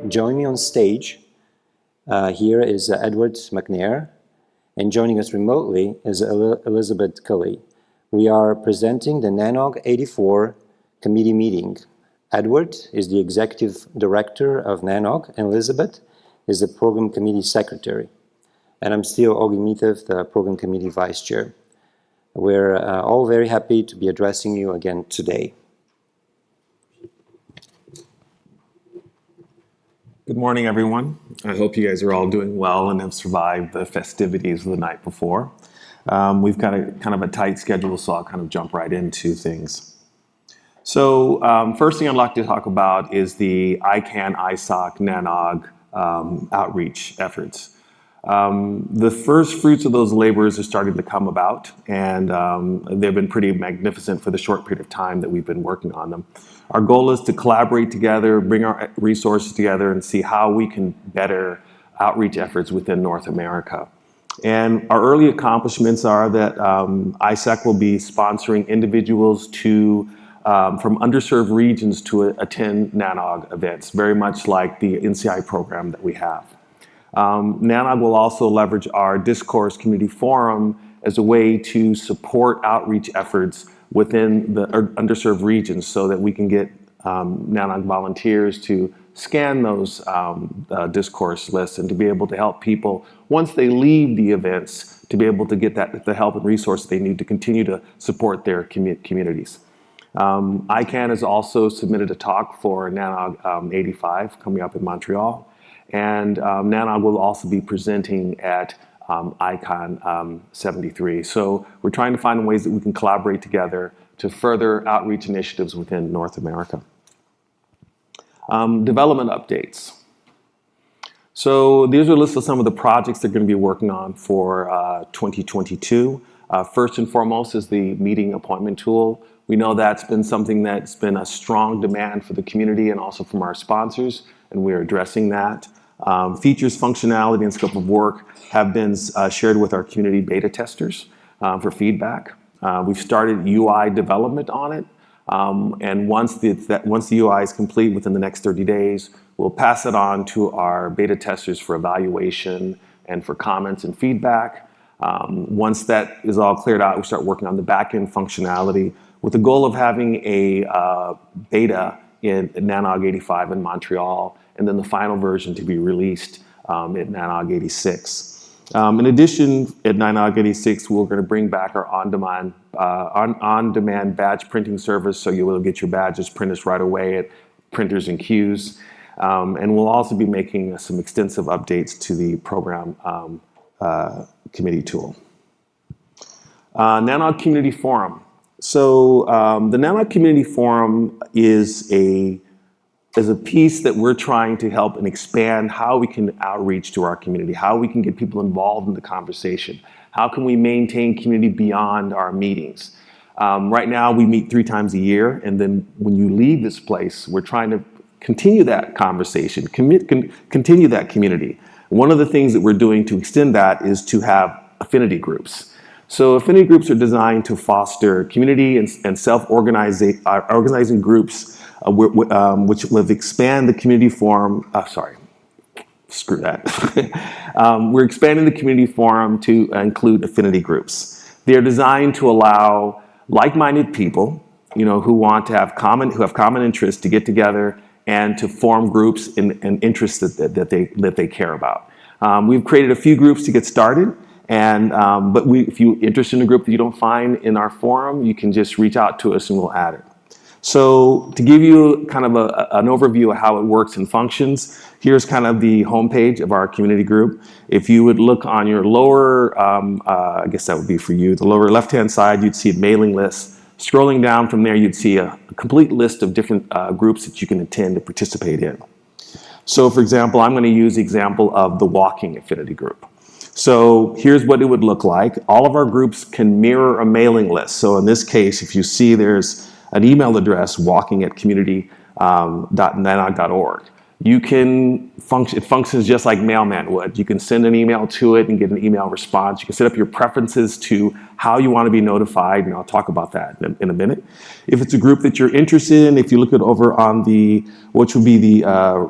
Joining me on stage here is Edward McNair, and joining us remotely is Elizabeth Culley. We are presenting the NANOG 84 committee meeting. Edward is the executive director of NANOG, and Elizabeth is the program committee secretary. And I'm still Ogi Mitev, the program committee vice chair. We're all very happy to be addressing you again today. Good morning, everyone. I hope you guys are all doing well and have survived the festivities of the night before. We've got a kind of a tight schedule, so I'll kind of jump right into things. So first thing I'd like to talk about is the ICAN, ISOC, NANOG outreach efforts. The first fruits of those labors are starting to come about, and they've been pretty magnificent for the short period of time that we've been working on them. Our goal is to collaborate together, bring our resources together, and see how we can better outreach efforts within North America. And our early accomplishments are that ISAC will be sponsoring individuals from underserved regions to attend NANOG events, very much like the NCI program that we have. NANOG will also leverage our Discourse Community Forum as a way to support outreach efforts within the underserved regions so that we can get NANOG volunteers to scan those discourse lists and to be able to help people, once they leave the events, to be able to get the help and resources they need to continue to support their communities. ICANN has also submitted a talk for NANOG 85 coming up in Montreal. And NANOG will also be presenting at ICAN 73. So we're trying to find ways that we can collaborate together to further outreach initiatives within North America. Development updates. So these are a list of some of the projects they're going to be working on for 2022. First and foremost is the meeting appointment tool. We know that's been something that's been a strong demand for the community and also from our sponsors, and we're addressing that. Features, functionality, and scope of work have been shared with our community beta testers for feedback. We've started UI development on it, and once the UI is complete within the next 30 days, we'll pass it on to our beta testers for evaluation and for comments and feedback. Once that is all cleared out, we'll start working on the back-end functionality with the goal of having a beta in NANOG 85 in Montreal, and then the final version to be released at NANOG 86. In addition, at NANOG 86, we're going to bring back our on-demand badge printing service, so you will get your badges printed right away at printers and queues. And we'll also be making some extensive updates to the program committee tool. NANOG Community Forum. So the NANOG Community Forum is a piece that we're trying to help and expand how we can outreach to our community, how we can get people involved in the conversation, how can we maintain community beyond our meetings. Right now we meet 3 times a year, and then when you leave this place, we're trying to continue that conversation, continue that community. One of the things that we're doing to extend that is to have affinity groups. So affinity groups are designed to foster community and self-organizing groups which will expand the community forum. Screw that. We're expanding the community forum to include affinity groups. They are designed to allow like-minded people, who have common interests to get together and to form groups and interests that they care about. We've created a few groups to get started. But if you're interested in a group that you don't find in our forum, you can just reach out to us and we'll add it. So to give you kind of an overview of how it works and functions, here's kind of the homepage of our community group. If you would look on your lower, I guess that would be for you, the lower left-hand side, you'd see a mailing list. Scrolling down from there, you'd see a complete list of different groups that you can attend and participate in. So for example, I'm going to use the example of the walking affinity group. So here's what it would look like. All of our groups can mirror a mailing list. So in this case, if you see there's an email address, walking@community.nanog.org. You can function, it functions just like Mailman would. You can send an email to it and get an email response. You can set up your preferences to how you want to be notified, and I'll talk about that in a minute. If it's a group that you're interested in, if you look at over on the, which would be the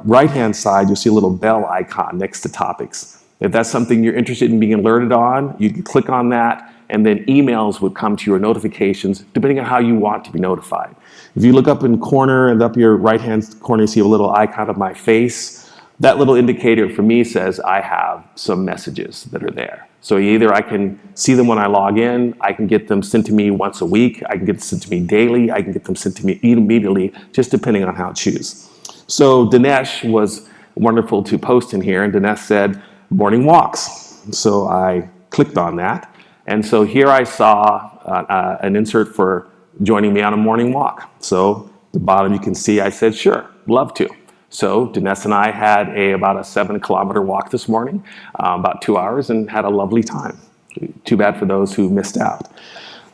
right-hand side, you'll see a little bell icon next to topics. If that's something you're interested in being alerted on, you can click on that, and then emails would come to your notifications depending on how you want to be notified. If you look up in the corner and up your right-hand corner, you see a little icon of my face. That little indicator for me says I have some messages that are there. So either I can see them when I log in, I can get them sent to me once a week, I can get them sent to me daily, I can get them sent to me immediately, just depending on how I choose. So Dinesh was wonderful to post in here, and Dinesh said, morning walks. So I clicked on that. And so here I saw an insert for joining me on a morning walk. So at the bottom you can see I said, sure, love to. So Dinesh and I had about a 7-kilometer walk this morning, about 2 hours, and had a lovely time. Too bad for those who missed out.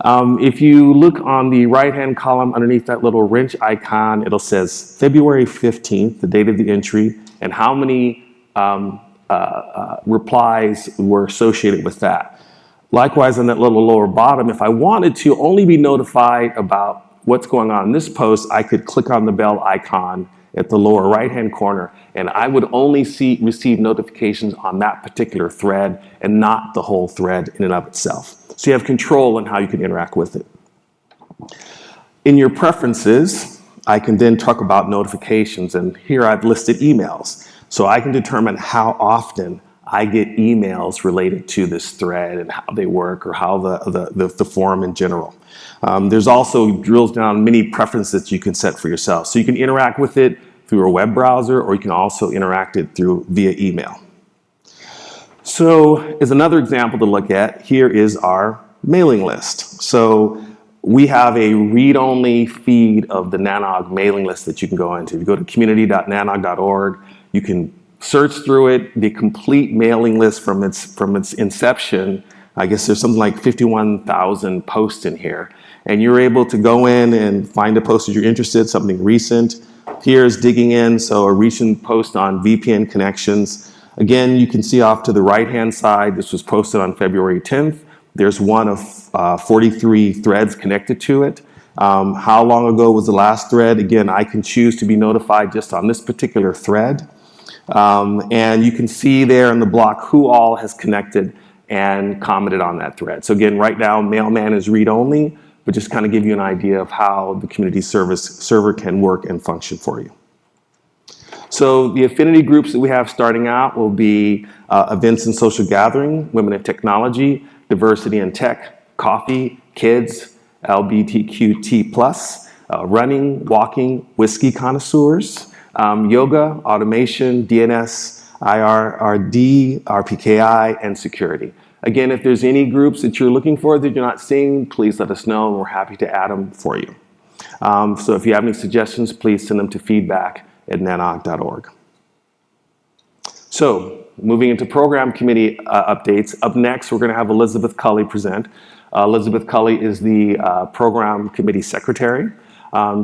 If you look on the right-hand column underneath that little wrench icon, it'll says February 15th, the date of the entry, and how many replies were associated with that. Likewise, on that little lower bottom, if I wanted to only be notified about what's going on in this post, I could click on the bell icon at the lower right-hand corner, and I would only receive notifications on that particular thread and not the whole thread in and of itself. So you have control on how you can interact with it. In your preferences, I can then talk about notifications, and here I've listed emails. So I can determine how often I get emails related to this thread and how they work, or how the forum in general. There's also drills down many preferences you can set for yourself. So you can interact with it through a web browser, or you can also interact it via email. So as another example to look at, here is our mailing list. So we have a read-only feed of the NANOG mailing list that you can go into. If you go to community.nanog.org, you can search through it, the complete mailing list from its inception. I guess there's something like 51,000 posts in here. And you're able to go in and find a post that you're interested in, something recent. Here's digging in, so a recent post on VPN connections. Again, you can see off to the right-hand side, this was posted on February 10th. There's one of 43 threads connected to it. How long ago was the last thread? Again, I can choose to be notified just on this particular thread. And you can see there in the block who all has connected and commented on that thread. So again, right now, Mailman is read-only, but just kind of give you an idea of how the community service server can work and function for you. So the affinity groups that we have starting out will be events and social gathering, women in technology, diversity in tech, coffee, kids, LGBTQT+, running, walking, whiskey connoisseurs, yoga, automation, DNS, IRRD, RPKI, and security. Again, if there's any groups that you're looking for that you're not seeing, please let us know, and we're happy to add them for you. So if you have any suggestions, please send them to feedback@nanog.org. So moving into program committee updates, up next we're going to have Elizabeth Culley present. Elizabeth Culley is the program committee secretary.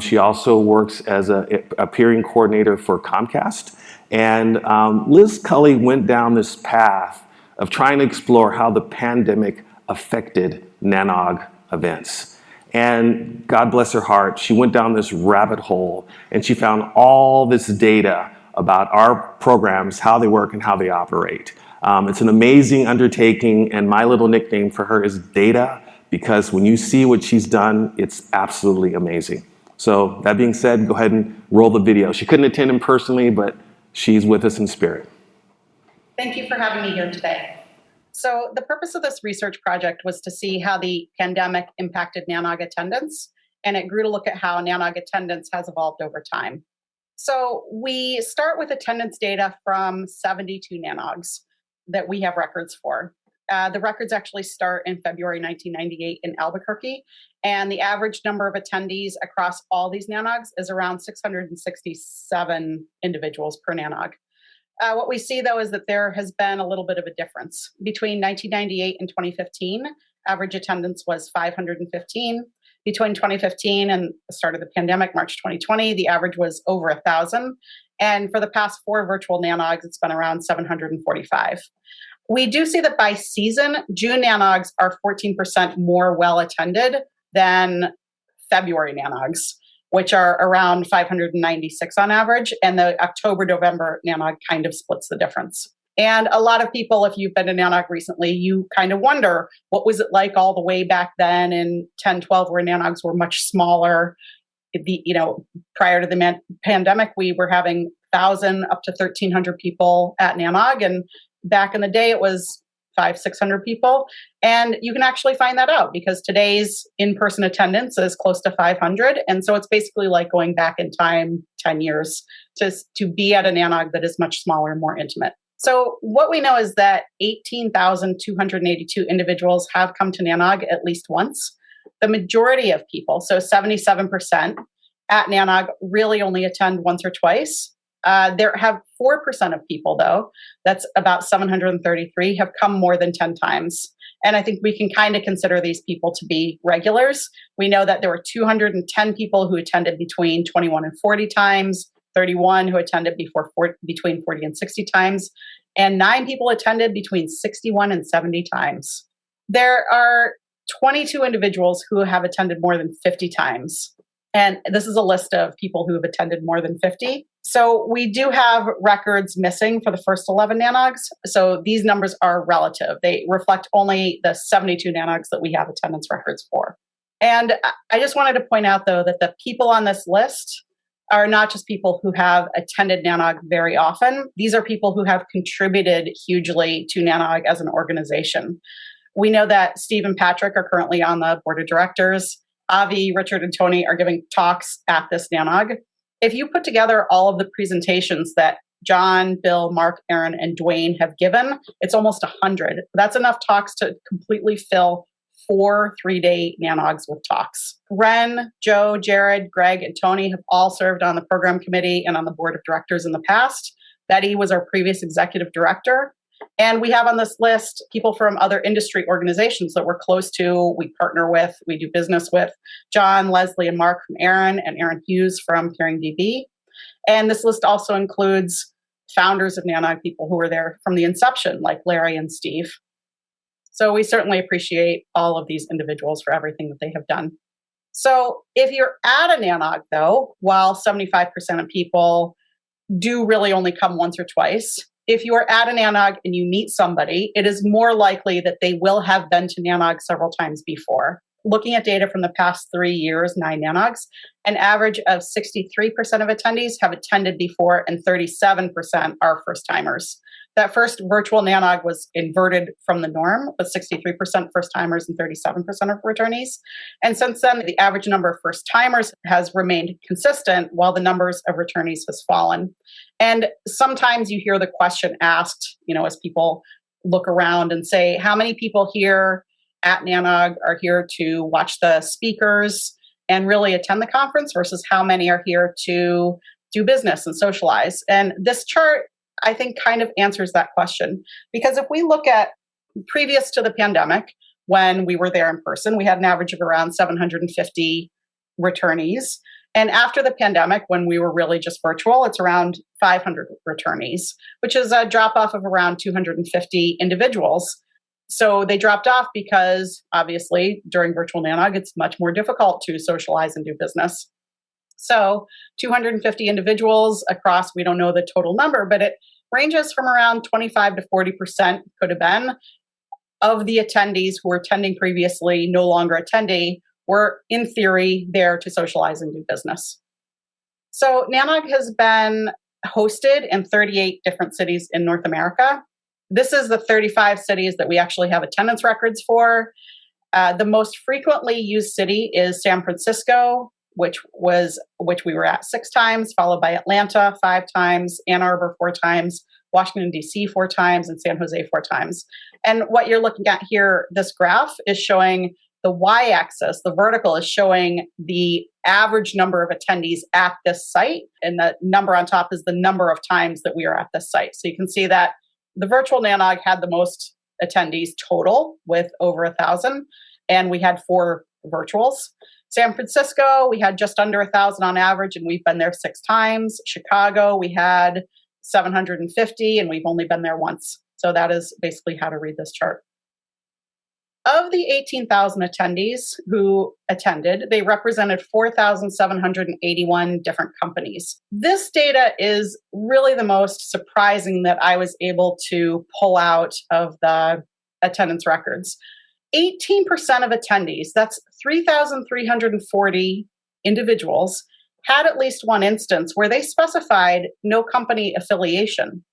She also works as a peering coordinator for Comcast. And Liz Culley went down this path of trying to explore how the pandemic affected NANOG events. And God bless her heart, she went down this rabbit hole and she found all this data about our programs, how they work and how they operate. It's an amazing undertaking, and my little nickname for her is Data, because when you see what she's done, it's absolutely amazing. So that being said, go ahead and roll the video. She couldn't attend him personally, but she's with us in spirit. Thank you for having me here today. So the purpose of this research project was to see how the pandemic impacted NANOG attendance, and it grew to look at how NANOG attendance has evolved over time. So we start with attendance data from 72 NANOGs that we have records for. The records actually start in February 1998 in Albuquerque, and the average number of attendees across all these NANOGs is around 667 individuals per NANOG. What we see, though, is that there has been a little bit of a difference. Between 1998 and 2015, average attendance was 515. Between 2015 and the start of the pandemic, March 2020, the average was over 1,000. And for the past 4 virtual NANOGs, it's been around 745. We do see that by season, June NANOGs are 14% more well attended than February NANOGs, which are around 596 on average. And the October-November NANOG kind of splits the difference. And a lot of people, if you've been to NANOG recently, you kind of wonder, what was it like all the way back then in 10, 12, where NANOGs were much smaller? Prior to the pandemic, we were having 1,000 up to 1,300 people at NANOG. And back in the day, it was 500-600 people. And you can actually find that out because today's in-person attendance is close to 500. And so it's basically like going back in time 10 years to be at a NANOG that is much smaller and more intimate. So what we know is that 18,282 individuals have come to NANOG at least once. The majority of people, so 77% at NANOG, really only attend once or twice. There have 4% of people, though, that's about 733, have come more than 10 times. And I think we can kind of consider these people to be regulars. We know that there were 210 people who attended between 21 and 40 times, 31 who attended between 40 and 60 times, and 9 people attended between 61 and 70 times. There are 22 individuals who have attended more than 50 times. And this is a list of people who have attended more than 50. So we do have records missing for the first 11 NANOGs. So these numbers are relative. They reflect only the 72 NANOGs that we have attendance records for. And I just wanted to point out, though, that the people on this list are not just people who have attended NANOG very often. These are people who have contributed hugely to NANOG as an organization. We know that Steve and Patrick are currently on the board of directors. Avi, Richard, and Tony are giving talks at this NANOG. If you put together all of the presentations that John, Bill, Mark, Aaron, and Dwayne have given, it's almost 100. That's enough talks to completely fill 4 3-day NANOGs with talks. Ren, Joe, Jared, Greg, and Tony have all served on the program committee and on the board of directors in the past. Betty was our previous executive director. And we have on this list people from other industry organizations that we're close to, we partner with, we do business with. John, Leslie, and Mark from Aaron, and Aaron Hughes from CaringDB. And this list also includes founders of NANOG, people who were there from the inception, like Larry and Steve. So we certainly appreciate all of these individuals for everything that they have done. So if you're at a NANOG, though, while 75% of people do really only come once or twice, if you are at an NANOG and you meet somebody, it is more likely that they will have been to NANOG several times before. Looking at data from the past 3 years, 9 NANOGs, an average of 63% of attendees have attended before and 37% are first-timers. That first virtual NANOG was inverted from the norm, with 63% first-timers and 37% of returnees. And since then, the average number of first-timers has remained consistent while the numbers of returnees has fallen. And sometimes you hear the question asked, as people look around and say, how many people here at NANOG are here to watch the speakers and really attend the conference versus how many are here to do business and socialize? And this chart, I think, kind of answers that question. Because if we look at previous to the pandemic, when we were there in person, we had an average of around 750 returnees. And after the pandemic, when we were really just virtual, it's around 500 returnees, which is a drop off of around 250 individuals. So they dropped off because, obviously, during virtual NANOG, it's much more difficult to socialize and do business. So 250 individuals across, we don't know the total number, but it ranges from around 25 to 40% could have been of the attendees who were attending previously, no longer attending, were in theory there to socialize and do business. So NANOG has been hosted in 38 different cities in North America. This is the 35 cities that we actually have attendance records for. The most frequently used city is San Francisco, which we were at 6 times, followed by Atlanta 5 times, Ann Arbor 4 times, Washington, D.C. 4 times, and San Jose 4 times. And what you're looking at here, this graph is showing the y-axis, the vertical is showing the average number of attendees at this site, and the number on top is the number of times that we are at this site. So you can see that the virtual NANOG had the most attendees total with over 1,000, and we had 4 virtuals. San Francisco, we had just under 1,000 on average, and we've been there 6 times. Chicago, we had 750, and we've only been there once. So that is basically how to read this chart. Of the 18,000 attendees who attended, they represented 4,781 different companies. This data is really the most surprising that I was able to pull out of the attendance records. 18% of attendees, that's 3,340 individuals, had at least one instance where they specified no company affiliation,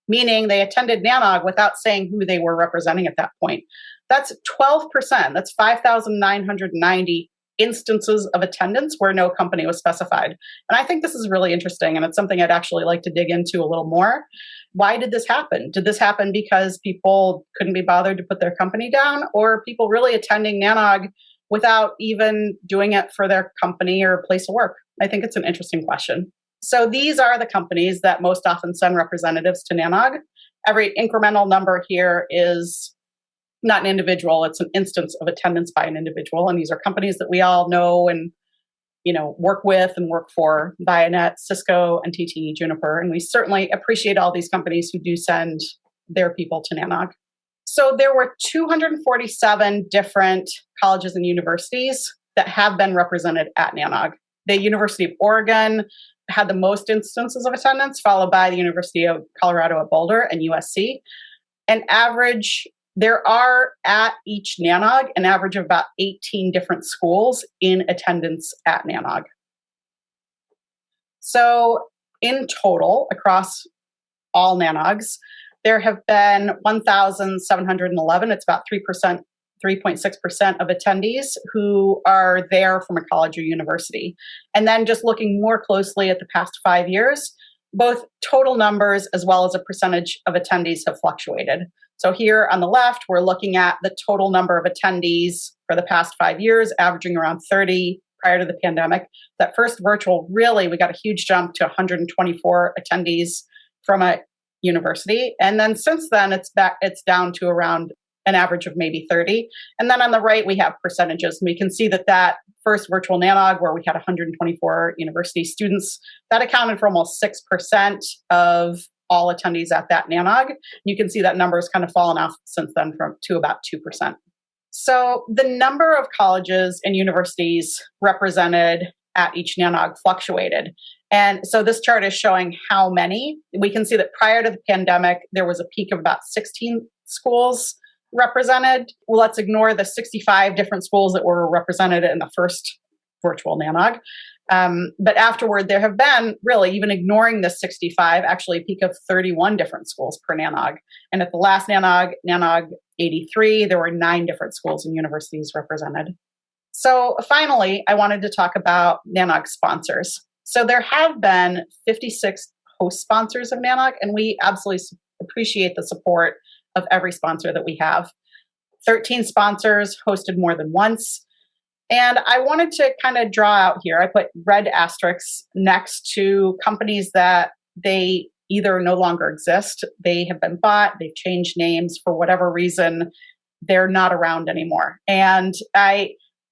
meaning they attended NANOG without saying who they were representing at that point. That's 12%. That's 5,990 instances of attendance where no company was specified. And I think this is really interesting, and it's something I'd actually like to dig into a little more. Why did this happen? Did this happen because people couldn't be bothered to put their company down, or people really attending NANOG without even doing it for their company or place of work? I think it's an interesting question. So these are the companies that most often send representatives to NANOG. Every incremental number here is not an individual, it's an instance of attendance by an individual. And these are companies that we all know and work with and work for: Vianet, Cisco, NTT, Juniper. And we certainly appreciate all these companies who do send their people to NANOG. So there were 247 different colleges and universities that have been represented at NANOG. The University of Oregon had the most instances of attendance, followed by the University of Colorado at Boulder and USC. There are at each NANOG an average of about 18 different schools in attendance at NANOG. So in total, across all NANOGs, there have been 1,711, it's about 3%, 3.6% of attendees who are there from a college or university. And then just looking more closely at the past 5 years, both total numbers as well as a percentage of attendees have fluctuated. So here on the left, we're looking at the total number of attendees for the past 5 years, averaging around 30 prior to the pandemic. That first virtual, really, we got a huge jump to 124 attendees from a university. And then since then, it's down to around an average of maybe 30. And then on the right, we have percentages. And we can see that first virtual NANOG, where we had 124 university students, that accounted for almost 6% of all attendees at that NANOG. You can see that number has kind of fallen off since then to about 2%. So the number of colleges and universities represented at each NANOG fluctuated. And so this chart is showing how many. We can see that prior to the pandemic, there was a peak of about 16 schools represented. Well, let's ignore the 65 different schools that were represented in the first virtual NANOG. But afterward, there have been, really, even ignoring the 65, actually a peak of 31 different schools per NANOG. And at the last NANOG, NANOG 83, there were 9 different schools and universities represented. So finally, I wanted to talk about NANOG sponsors. So there have been 56 host sponsors of NANOG, and we absolutely appreciate the support of every sponsor that we have. 13 sponsors hosted more than once. And I wanted to kind of draw out here, I put red asterisks next to companies that they either no longer exist, they have been bought, they've changed names for whatever reason, they're not around anymore. And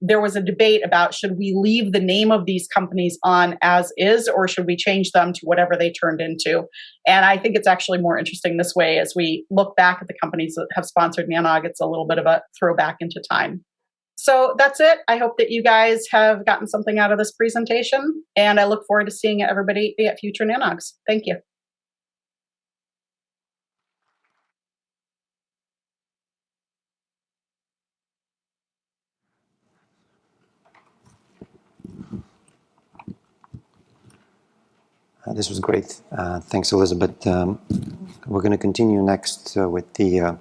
there was a debate about, should we leave the name of these companies on as is, or should we change them to whatever they turned into? And I think it's actually more interesting this way. As we look back at the companies that have sponsored NANOG, it's a little bit of a throwback into time. So that's it. I hope that you guys have gotten something out of this presentation, and I look forward to seeing everybody at future NANOGs. Thank you. This was great. Thanks, Elizabeth. We're going to continue next with the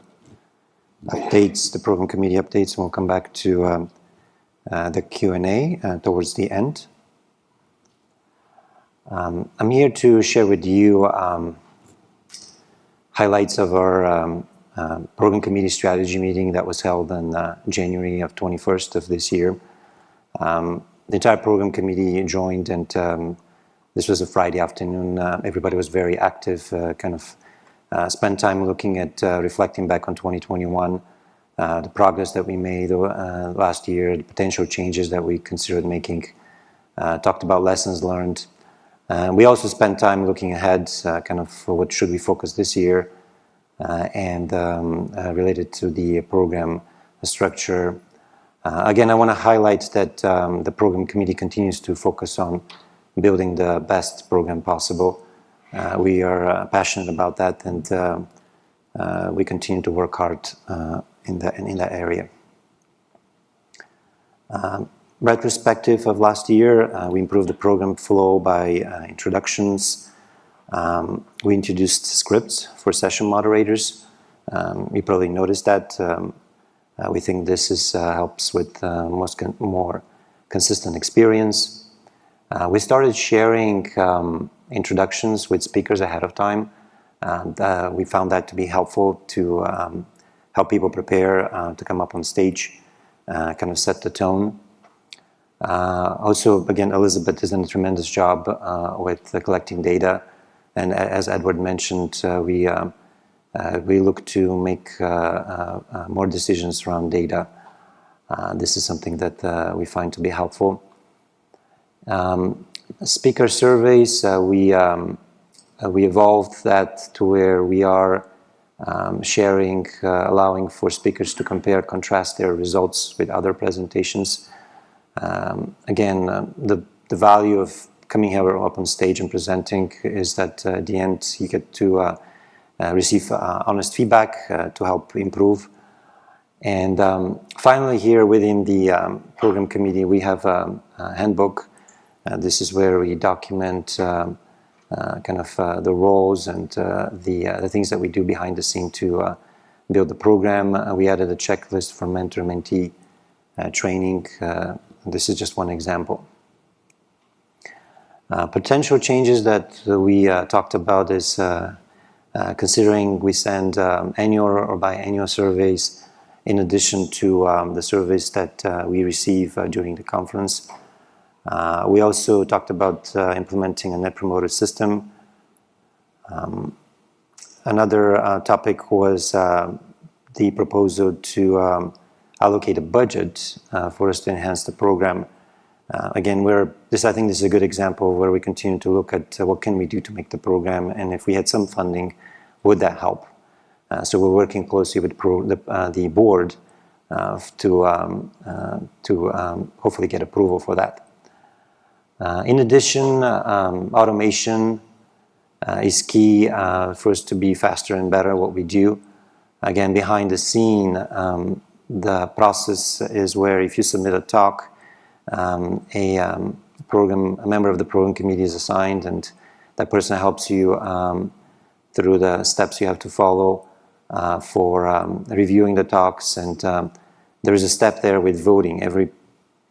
updates, the program committee updates, and we'll come back to the Q&A towards the end. I'm here to share with you highlights of our program committee strategy meeting that was held on January of 21st of this year. The entire program committee joined, and this was a Friday afternoon. Everybody was very active, spent time looking at reflecting back on 2021, the progress that we made last year, the potential changes that we considered making, talked about lessons learned. We also spent time looking ahead, kind of for what should we focus this year, and related to the program structure. Again, I want to highlight that the program committee continues to focus on building the best program possible. We are passionate about that, and we continue to work hard in that area. Retrospective of last year, we improved the program flow by introductions. We introduced scripts for session moderators. You probably noticed that. We think this helps with more consistent experience. We started sharing introductions with speakers ahead of time. We found that to be helpful to help people prepare to come up on stage, kind of set the tone. Also, again, Elizabeth has done a tremendous job with collecting data, and as Edward mentioned, we look to make more decisions around data. This is something that we find to be helpful. Speaker surveys, we evolved that to where we are sharing, allowing for speakers to compare, contrast their results with other presentations. Again, the value of coming here up on stage and presenting is that at the end you get to receive honest feedback to help improve. And finally, here within the program committee, we have a handbook. This is where we document kind of the roles and the things that we do behind the scene to build the program. We added a checklist for mentor-mentee training. This is just one example. Potential changes that we talked about is considering we send annual or biannual surveys in addition to the surveys that we receive during the conference. We also talked about implementing a Net Promoter System. Another topic was the proposal to allocate a budget for us to enhance the program. Again, I think this is a good example where we continue to look at what can we do to make the program, and if we had some funding, would that help? So we're working closely with the board to hopefully get approval for that. In addition, automation is key for us to be faster and better at what we do. Again, behind the scene, the process is where if you submit a talk, a member of the program committee is assigned, and that person helps you through the steps you have to follow for reviewing the talks. And there is a step there with voting. Every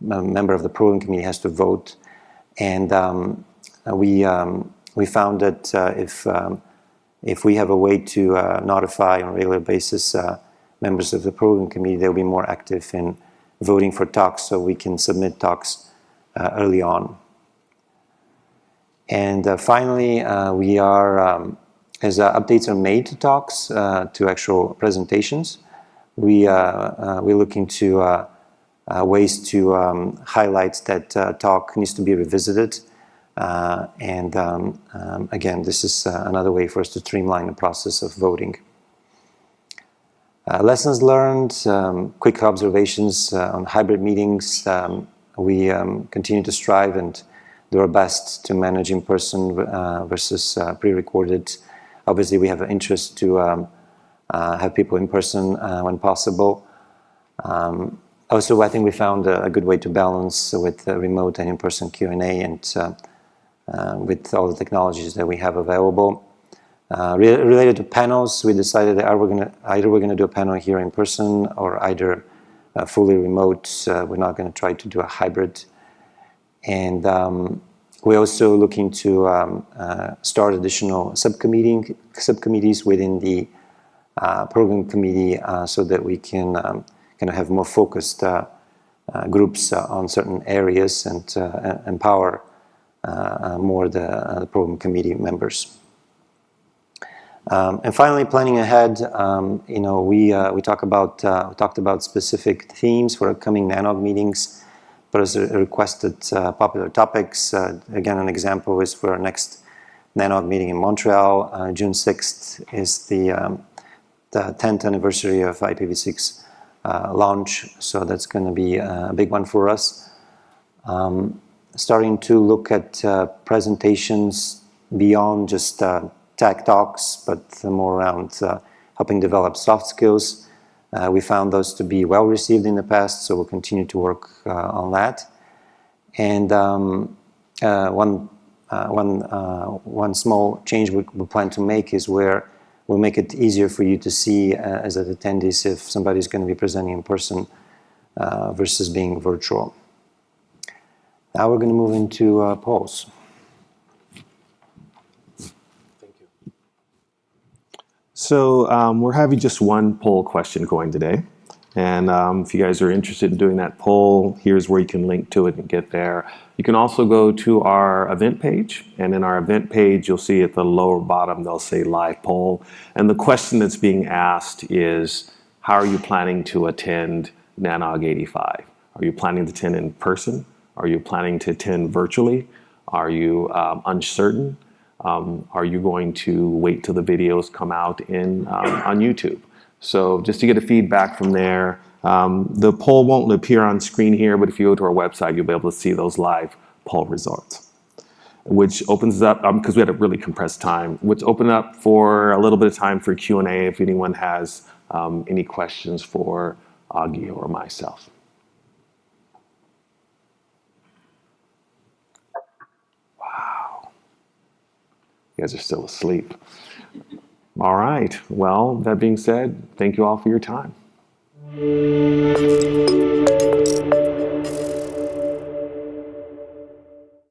member of the program committee has to vote. And we found that if we have a way to notify on a regular basis members of the program committee, they'll be more active in voting for talks, so we can submit talks early on. And finally, we are, as updates are made to talks, to actual presentations, we're looking to ways to highlight that talk needs to be revisited. And again, this is another way for us to streamline the process of voting. Lessons learned, quick observations on hybrid meetings. We continue to strive and do our best to manage in person versus pre-recorded. Obviously, we have an interest to have people in person when possible. Also, I think we found a good way to balance with remote and in-person Q&A and with all the technologies that we have available. Related to panels, we decided that either we're going to do a panel here in person or either fully remote. We're not going to try to do a hybrid. And we're also looking to start additional subcommittees within the program committee so that we can kind of have more focused groups on certain areas and empower more the program committee members. And finally, planning ahead. We talked about specific themes for upcoming NANOG meetings, but as requested popular topics. Again, an example is for our next NANOG meeting in Montreal. June 6th is the 10th anniversary of IPv6 launch, so that's going to be a big one for us. Starting to look at presentations beyond just tech talks, but more around helping develop soft skills. We found those to be well received in the past, so we'll continue to work on that. And one small change we plan to make is where we'll make it easier for you to see as an attendees if somebody's going to be presenting in person versus being virtual. Now we're going to move into polls. So we're having just one poll question going today. And if you guys are interested in doing that poll, here's where you can link to it and get there. You can also go to our event page. And in our event page, you'll see at the lower bottom, they'll say live poll. And the question that's being asked is, how are you planning to attend NANOG 85? Are you planning to attend in person? Are you planning to attend virtually? Are you uncertain? Are you going to wait till the videos come out on YouTube? So just to get a feedback from there, the poll won't appear on screen here, but if you go to our website, you'll be able to see those live poll results, which opens up, because we had a really compressed time, which open up for a little bit of time for Q&A if anyone has any questions for Augie or myself. You guys are still asleep. All right. Well, that being said, thank you all for your time.